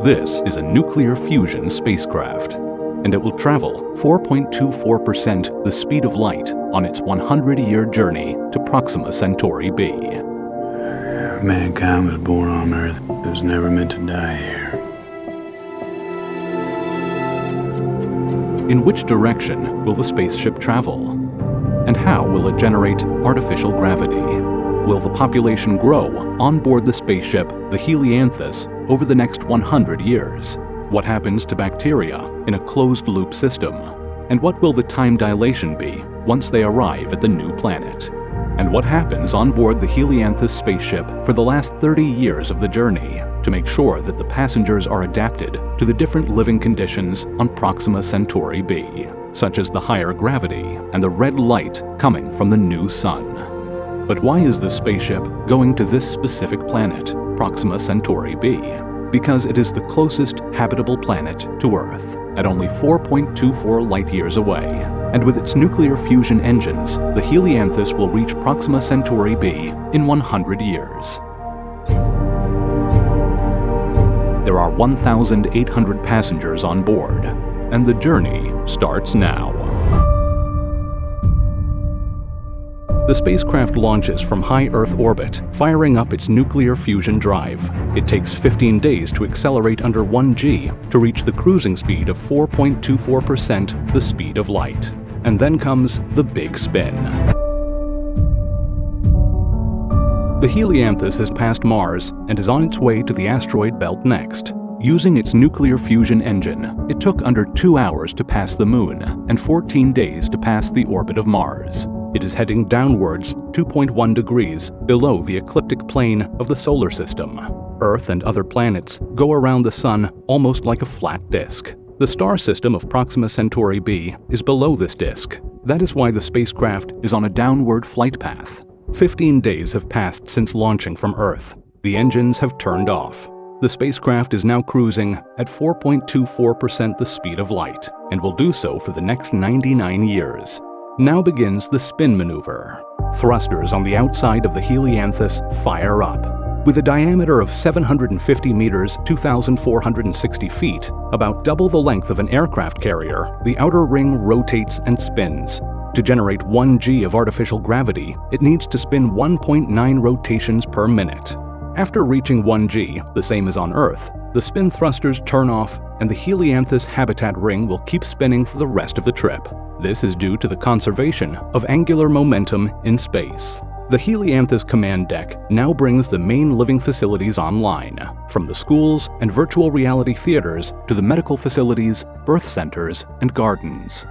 This is a nuclear fusion spacecraft, and it will travel 4.24% the speed of light on its 100-year journey to Proxima Centauri b. Mankind was born on Earth. It was never meant to die here. In which direction will the spaceship travel? And how will it generate artificial gravity? Will the population grow on board the spaceship, the Helianthus, over the next 100 years? What happens to bacteria in a closed-loop system? And what will the time dilation be once they arrive at the new planet? And what happens on board the Helianthus spaceship for the last 30 years of the journey to make sure that the passengers are adapted to the different living conditions on Proxima Centauri b, such as the higher gravity and the red light coming from the new sun? But why is the spaceship going to this specific planet, Proxima Centauri b? Because it is the closest habitable planet to Earth, at only 4.24 light-years away. And with its nuclear fusion engines, the Helianthus will reach Proxima Centauri b in 100 years. There are 1,800 passengers on board, and the journey starts now. The spacecraft launches from high Earth orbit, firing up its nuclear fusion drive. It takes 15 days to accelerate under 1G to reach the cruising speed of 4.24% the speed of light. And then comes the big spin. The Helianthus has passed Mars and is on its way to the asteroid belt next. Using its nuclear fusion engine, it took under 2 hours to pass the Moon and 14 days to pass the orbit of Mars. It is heading downwards 2.1 degrees below the ecliptic plane of the solar system. Earth and other planets go around the Sun almost like a flat disk. The star system of Proxima Centauri b is below this disk. That is why the spacecraft is on a downward flight path. 15 days have passed since launching from Earth. The engines have turned off. The spacecraft is now cruising at 4.24% the speed of light, and will do so for the next 99 years. Now begins the spin maneuver. Thrusters on the outside of the Helianthus fire up. With a diameter of 750 meters, 2,460 feet, about double the length of an aircraft carrier, the outer ring rotates and spins. To generate 1G of artificial gravity, it needs to spin 1.9 rotations per minute. After reaching 1G, the same as on Earth, the spin thrusters turn off and the Helianthus habitat ring will keep spinning for the rest of the trip. This is due to the conservation of angular momentum in space. The Helianthus command deck now brings the main living facilities online, from the schools and virtual reality theaters to the medical facilities, birth centers, and gardens.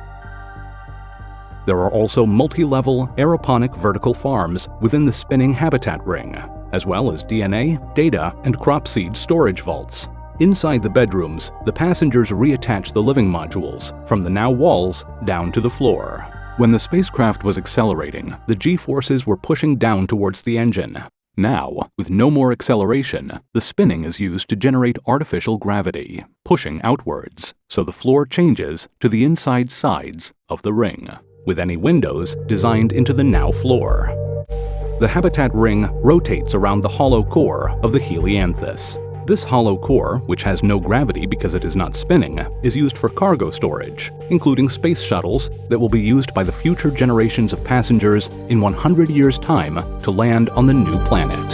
There are also multi-level aeroponic vertical farms within the spinning habitat ring, as well as DNA, data, and crop seed storage vaults. Inside the bedrooms, the passengers reattach the living modules from the now walls down to the floor. When the spacecraft was accelerating, the G-forces were pushing down towards the engine. Now, with no more acceleration, the spinning is used to generate artificial gravity, pushing outwards, so the floor changes to the inside sides of the ring, with any windows designed into the now floor. The habitat ring rotates around the hollow core of the Helianthus. This hollow core, which has no gravity because it is not spinning, is used for cargo storage, including space shuttles that will be used by the future generations of passengers in 100 years' time to land on the new planet.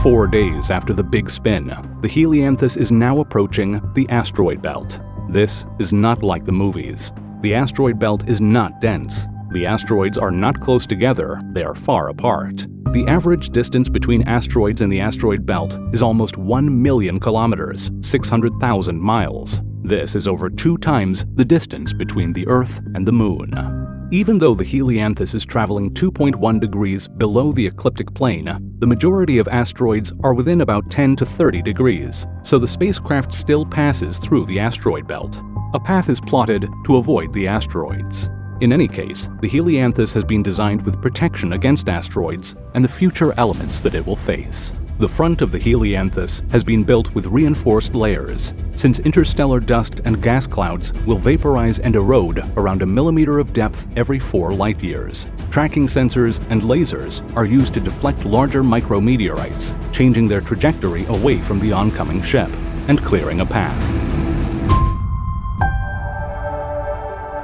4 days after the big spin, the Helianthus is now approaching the asteroid belt. This is not like the movies. The asteroid belt is not dense. The asteroids are not close together, they are far apart. The average distance between asteroids in the asteroid belt is almost 1 million kilometers, 600,000 miles. This is over 2 times the distance between the Earth and the Moon. Even though the Helianthus is traveling 2.1 degrees below the ecliptic plane, the majority of asteroids are within about 10 to 30 degrees, so the spacecraft still passes through the asteroid belt. A path is plotted to avoid the asteroids. In any case, the Helianthus has been designed with protection against asteroids and the future elements that it will face. The front of the helianthus has been built with reinforced layers, since interstellar dust and gas clouds will vaporize and erode around a millimeter of depth every 4 light-years. Tracking sensors and lasers are used to deflect larger micrometeorites, changing their trajectory away from the oncoming ship and clearing a path.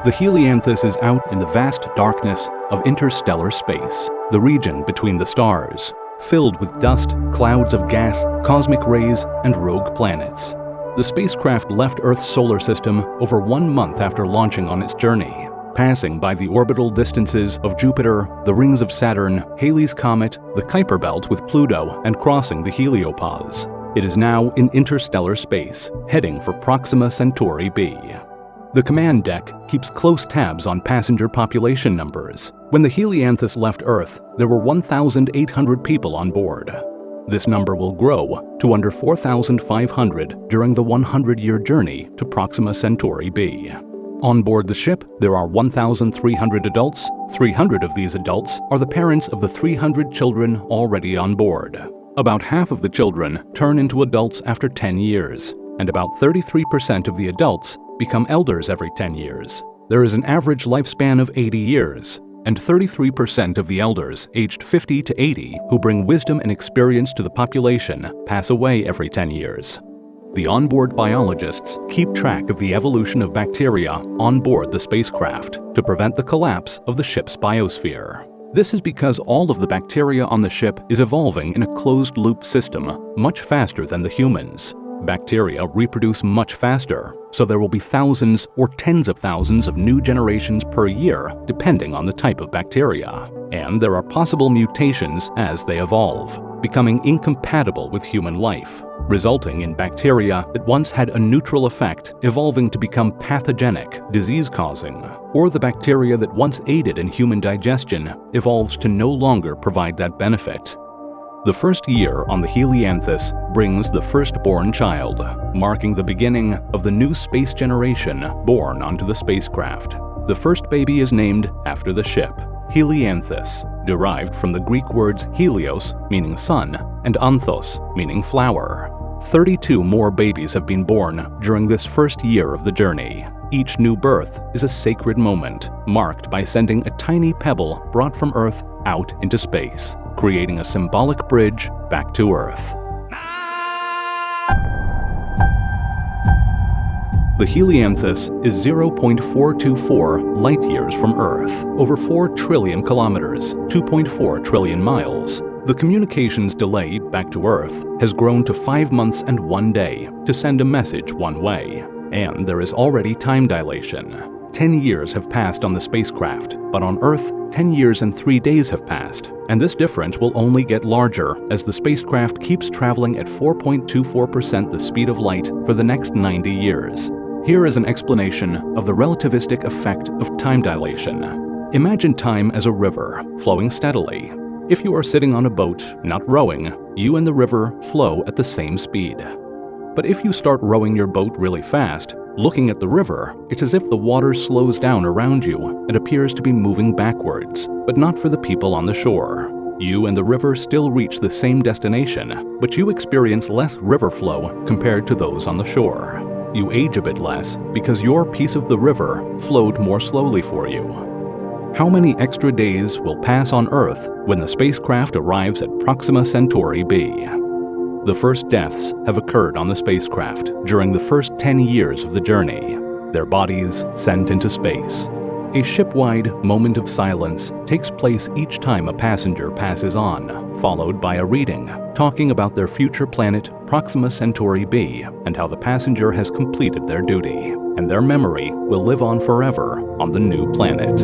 The helianthus is out in the vast darkness of interstellar space, the region between the stars, filled with dust, clouds of gas, cosmic rays, and rogue planets. The spacecraft left Earth's solar system over 1 month after launching on its journey, passing by the orbital distances of Jupiter, the rings of Saturn, Halley's Comet, the Kuiper Belt with Pluto, and crossing the heliopause. It is now in interstellar space, heading for Proxima Centauri b. The command deck keeps close tabs on passenger population numbers. When the helianthus left Earth, there were 1,800 people on board. This number will grow to under 4,500 during the 100-year journey to Proxima Centauri b. On board the ship, there are 1,300 adults. 300 of these adults are the parents of the 300 children already on board. About half of the children turn into adults after 10 years, and about 33% of the adults become elders every 10 years. There is an average lifespan of 80 years, and 33% of the elders aged 50 to 80 who bring wisdom and experience to the population pass away every 10 years. The onboard biologists keep track of the evolution of bacteria on board the spacecraft to prevent the collapse of the ship's biosphere. This is because all of the bacteria on the ship is evolving in a closed-loop system much faster than the humans. Bacteria reproduce much faster, so there will be thousands or tens of thousands of new generations per year, depending on the type of bacteria. And there are possible mutations as they evolve, becoming incompatible with human life, resulting in bacteria that once had a neutral effect evolving to become pathogenic, disease-causing, or the bacteria that once aided in human digestion evolves to no longer provide that benefit. The first year on the helianthus brings the firstborn child, marking the beginning of the new space generation born onto the spacecraft. The first baby is named after the ship, helianthus, derived from the Greek words helios, meaning sun, and anthos, meaning flower. 32 more babies have been born during this first year of the journey. Each new birth is a sacred moment, marked by sending a tiny pebble brought from Earth out into space, creating a symbolic bridge back to Earth. The helianthus is 0.424 light-years from Earth, over 4 trillion kilometers, 2.4 trillion miles. The communications delay back to Earth has grown to 5 months and 1 day to send a message one way. And there is already time dilation. 10 years have passed on the spacecraft, but on Earth, 10 years and 3 days have passed, and this difference will only get larger as the spacecraft keeps traveling at 4.24% the speed of light for the next 90 years. Here is an explanation of the relativistic effect of time dilation. Imagine time as a river, flowing steadily. If you are sitting on a boat, not rowing, you and the river flow at the same speed. But if you start rowing your boat really fast, looking at the river, it's as if the water slows down around you and appears to be moving backwards, but not for the people on the shore. You and the river still reach the same destination, but you experience less river flow compared to those on the shore. You age a bit less because your piece of the river flowed more slowly for you. How many extra days will pass on Earth when the spacecraft arrives at Proxima Centauri b? The first deaths have occurred on the spacecraft during the first 10 years of the journey, their bodies sent into space. A ship-wide moment of silence takes place each time a passenger passes on, followed by a reading talking about their future planet Proxima Centauri b and how the passenger has completed their duty, and their memory will live on forever on the new planet.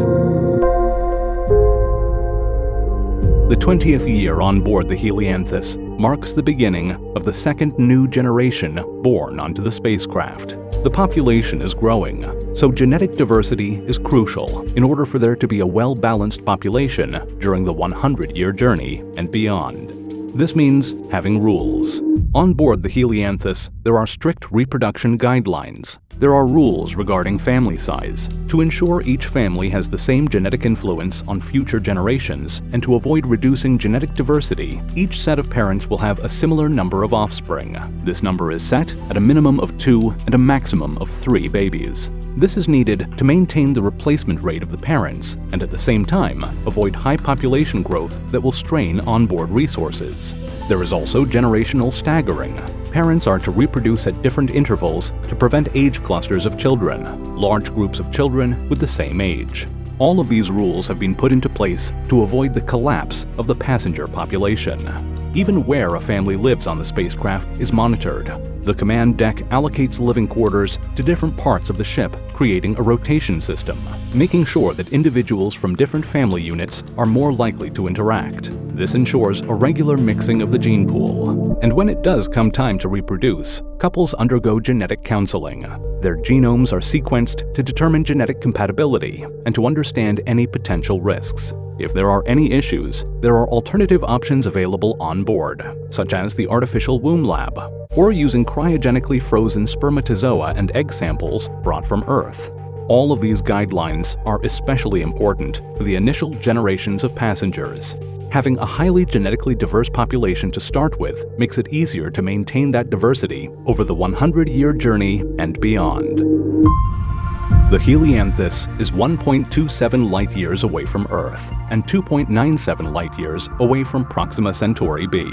The 20th year on board the helianthus marks the beginning of the second new generation born onto the spacecraft. The population is growing, so genetic diversity is crucial in order for there to be a well-balanced population during the 100-year journey and beyond. This means having rules. On board the Helianthus, there are strict reproduction guidelines. There are rules regarding family size. To ensure each family has the same genetic influence on future generations, and to avoid reducing genetic diversity, each set of parents will have a similar number of offspring. This number is set at a minimum of 2 and a maximum of 3 babies. This is needed to maintain the replacement rate of the parents and at the same time avoid high population growth that will strain onboard resources. There is also generational staggering. Parents are to reproduce at different intervals to prevent age clusters of children, large groups of children with the same age. All of these rules have been put into place to avoid the collapse of the passenger population. Even where a family lives on the spacecraft is monitored. The command deck allocates living quarters to different parts of the ship, creating a rotation system, making sure that individuals from different family units are more likely to interact. This ensures a regular mixing of the gene pool. And when it does come time to reproduce, couples undergo genetic counseling. Their genomes are sequenced to determine genetic compatibility and to understand any potential risks. If there are any issues, there are alternative options available on board, such as the artificial womb lab, or using cryogenically frozen spermatozoa and egg samples brought from Earth. All of these guidelines are especially important for the initial generations of passengers. Having a highly genetically diverse population to start with makes it easier to maintain that diversity over the 100-year journey and beyond. The Helianthus is 1.27 light-years away from Earth and 2.97 light-years away from Proxima Centauri b.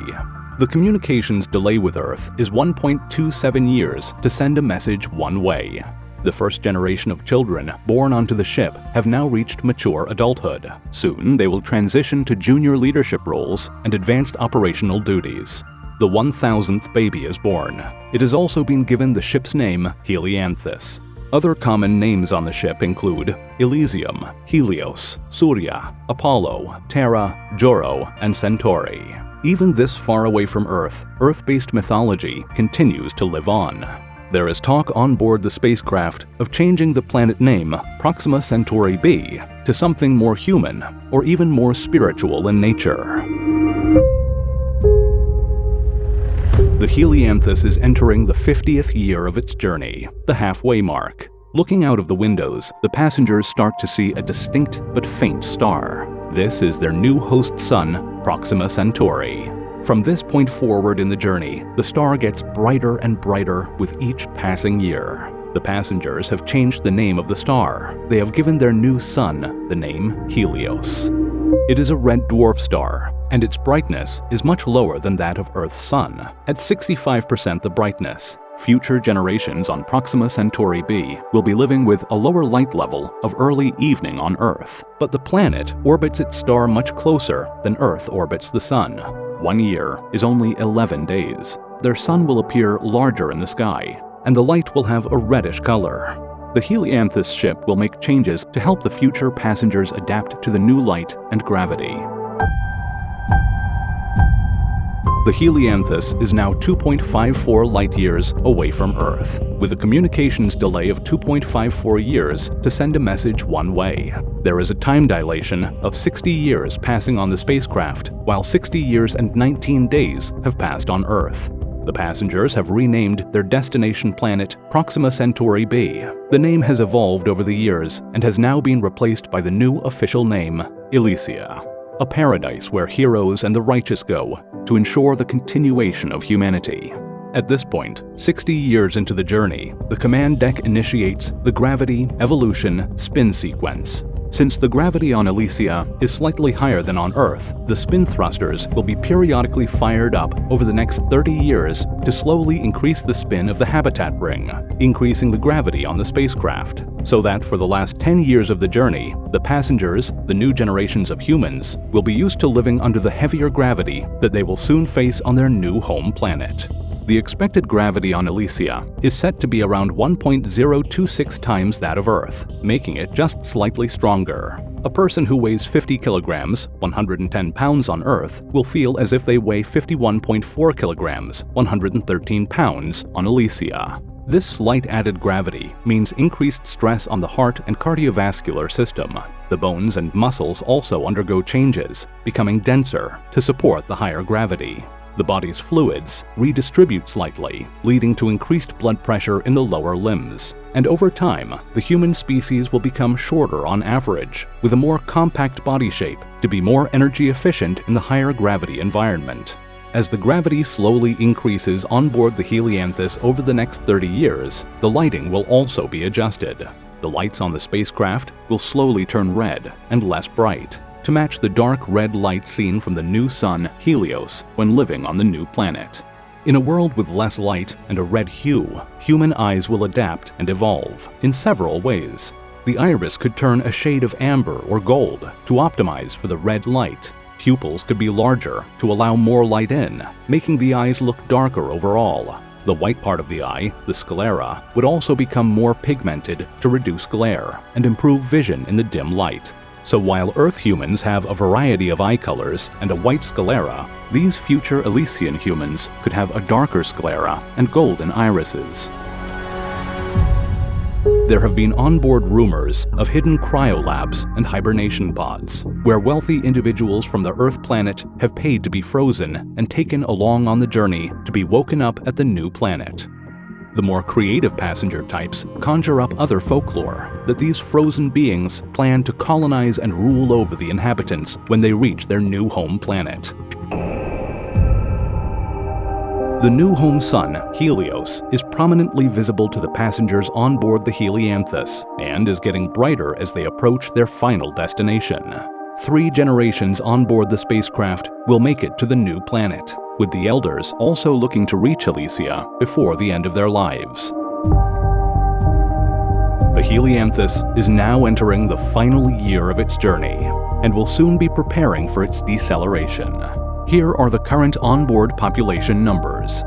The communications delay with Earth is 1.27 years to send a message one way. The first generation of children born onto the ship have now reached mature adulthood. Soon, they will transition to junior leadership roles and advanced operational duties. The 1,000th baby is born. It has also been given the ship's name, Helianthus. Other common names on the ship include Elysium, Helios, Surya, Apollo, Terra, Joro, and Centauri. Even this far away from Earth, Earth-based mythology continues to live on. There is talk on board the spacecraft of changing the planet name Proxima Centauri b to something more human or even more spiritual in nature. The Helianthus is entering the 50th year of its journey, the halfway mark. Looking out of the windows, the passengers start to see a distinct but faint star. This is their new host sun, Proxima Centauri. From this point forward in the journey, the star gets brighter and brighter with each passing year. The passengers have changed the name of the star. They have given their new sun the name Helios. It is a red dwarf star, and its brightness is much lower than that of Earth's sun, at 65% the brightness. Future generations on Proxima Centauri b will be living with a lower light level of early evening on Earth, but the planet orbits its star much closer than Earth orbits the sun. 1 year is only 11 days. Their sun will appear larger in the sky, and the light will have a reddish color. The Helianthus ship will make changes to help the future passengers adapt to the new light and gravity. The Helianthus is now 2.54 light-years away from Earth, with a communications delay of 2.54 years to send a message one way. There is a time dilation of 60 years passing on the spacecraft, while 60 years and 19 days have passed on Earth. The passengers have renamed their destination planet Proxima Centauri b. The name has evolved over the years and has now been replaced by the new official name, Elysia, a paradise where heroes and the righteous go to ensure the continuation of humanity. At this point, 60 years into the journey, the command deck initiates the gravity, evolution, spin sequence. Since the gravity on Elysia is slightly higher than on Earth, the spin thrusters will be periodically fired up over the next 30 years to slowly increase the spin of the habitat ring, increasing the gravity on the spacecraft, so that for the last 10 years of the journey, the passengers, the new generations of humans, will be used to living under the heavier gravity that they will soon face on their new home planet. The expected gravity on Elysia is set to be around 1.026 times that of Earth, making it just slightly stronger. A person who weighs 50 kilograms, 110 pounds on Earth, will feel as if they weigh 51.4 kilograms, 113 pounds on Elysia. This slight added gravity means increased stress on the heart and cardiovascular system. The bones and muscles also undergo changes, becoming denser to support the higher gravity. The body's fluids redistribute slightly, leading to increased blood pressure in the lower limbs. And over time, the human species will become shorter on average, with a more compact body shape to be more energy efficient in the higher gravity environment. As the gravity slowly increases on board the Helianthus over the next 30 years, the lighting will also be adjusted. The lights on the spacecraft will slowly turn red and less bright, to match the dark red light seen from the new sun, Helios, when living on the new planet. In a world with less light and a red hue, human eyes will adapt and evolve in several ways. The iris could turn a shade of amber or gold to optimize for the red light. Pupils could be larger to allow more light in, making the eyes look darker overall. The white part of the eye, the sclera, would also become more pigmented to reduce glare and improve vision in the dim light. So while Earth humans have a variety of eye colors and a white sclera, these future Elysian humans could have a darker sclera and golden irises. There have been onboard rumors of hidden cryolabs and hibernation pods, where wealthy individuals from the Earth planet have paid to be frozen and taken along on the journey to be woken up at the new planet. The more creative passenger types conjure up other folklore that these frozen beings plan to colonize and rule over the inhabitants when they reach their new home planet. The new home sun, Helios, is prominently visible to the passengers on board the Helianthus and is getting brighter as they approach their final destination. 3 generations on board the spacecraft will make it to the new planet, with the elders also looking to reach Elysia before the end of their lives. The Helianthus is now entering the final year of its journey and will soon be preparing for its deceleration. Here are the current onboard population numbers.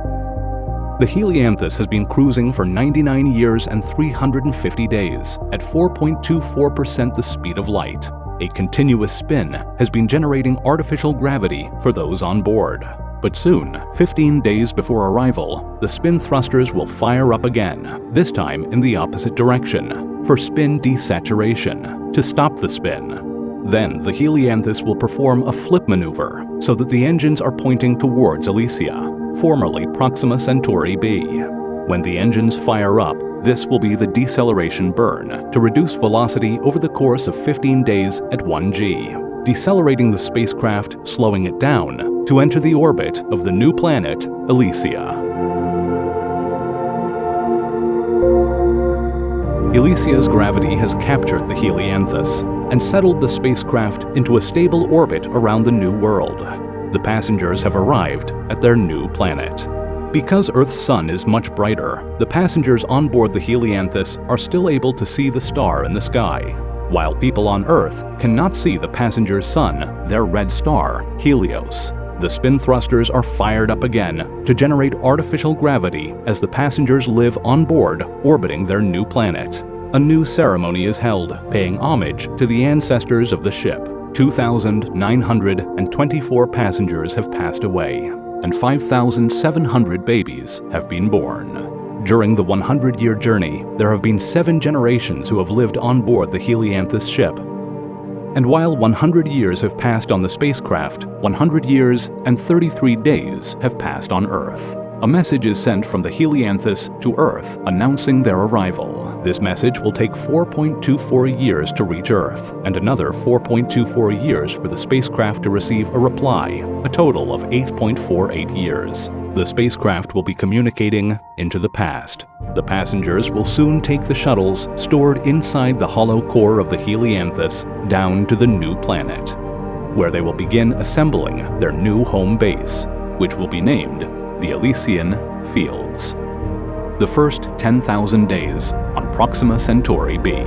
The Helianthus has been cruising for 99 years and 350 days at 4.24% the speed of light. A continuous spin has been generating artificial gravity for those on board. But soon, 15 days before arrival, the spin thrusters will fire up again, this time in the opposite direction, for spin desaturation, to stop the spin. Then the Helianthus will perform a flip maneuver so that the engines are pointing towards Elysia, formerly Proxima Centauri b. When the engines fire up, this will be the deceleration burn to reduce velocity over the course of 15 days at 1g, decelerating the spacecraft, slowing it down to enter the orbit of the new planet, Elysia. Elysia's gravity has captured the Helianthus and settled the spacecraft into a stable orbit around the new world. The passengers have arrived at their new planet. Because Earth's sun is much brighter, the passengers on board the Helianthus are still able to see the star in the sky, while people on Earth cannot see the passengers' sun, their red star, Helios. The spin thrusters are fired up again to generate artificial gravity as the passengers live on board, orbiting their new planet. A new ceremony is held, paying homage to the ancestors of the ship. 2,924 passengers have passed away, and 5,700 babies have been born. During the 100-year journey, there have been 7 generations who have lived on board the Helianthus ship. And while 100 years have passed on the spacecraft, 100 years and 33 days have passed on Earth. A message is sent from the Helianthus to Earth announcing their arrival. This message will take 4.24 years to reach Earth, and another 4.24 years for the spacecraft to receive a reply, a total of 8.48 years. The spacecraft will be communicating into the past. The passengers will soon take the shuttles stored inside the hollow core of the Helianthus down to the new planet, where they will begin assembling their new home base, which will be named the Elysian Fields. The first 10,000 days on Proxima Centauri b.